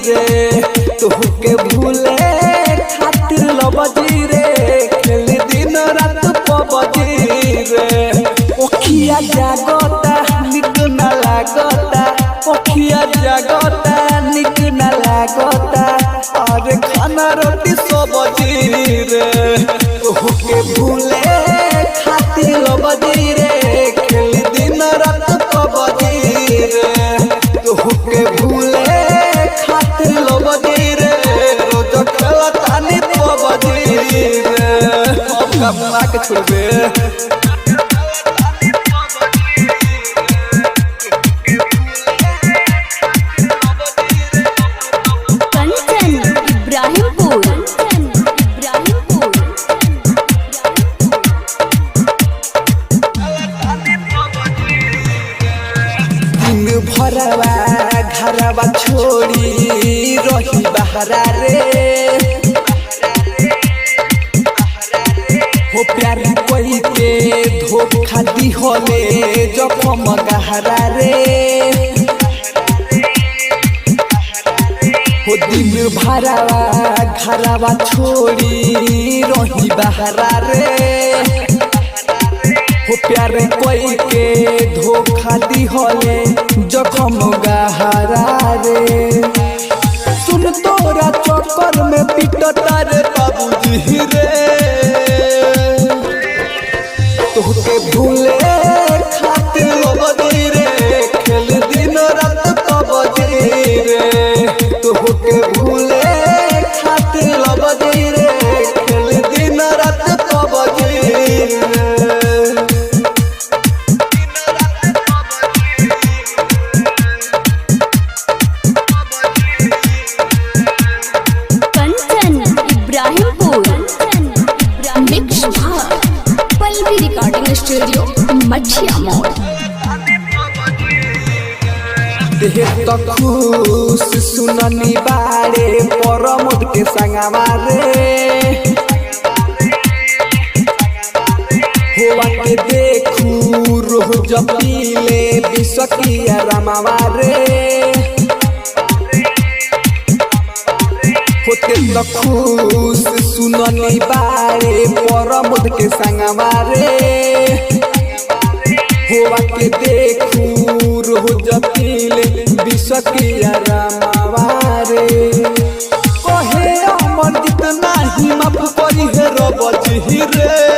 रे तोहके भूले खातिर लबजी रे खेल दिन रात पबजी रे ओखिया जागता निक न लागता ओखिया जागता निक न लागता और खाना रोटी सब्जी रे तोहके भूले खातिर लबजी रे खेल दिन रात पबजी रे तोहके भूले खातिर लबजी रे रोज खेलता नि पबजी रे अब कमा के छोड़बे भरवा घरवा छोड़ी रही बहरा रे हो प्यार कोई के धोखा दी होले जखम गहरा रे हो दिन भरवा घरवा छोड़ी रही बहरा रे हो प्यार कोई के धोखा दी होले जखम गहरा रे सुन तोरा चक्कर में पिटता रे बाबूजी रे तोहके भूले खातिर लबजी रे खेल दिन रात पबजी रे तोहके भूले खातिर लबजी रे खेल दिन रात पबजी रे स्टूडियो मछिया मोड़ देह तो खुश सुननी बारे परमोद के संगवा रे हुआ के देखू रोज पीले बिसकिया रमावा रे होते तो खुश सुननी बारे परमोद के संगवा रे हुआ के देखू रोज पीले बिसकिया रमावा रे कहे अमर जितना ही माफ करी है रबजी रे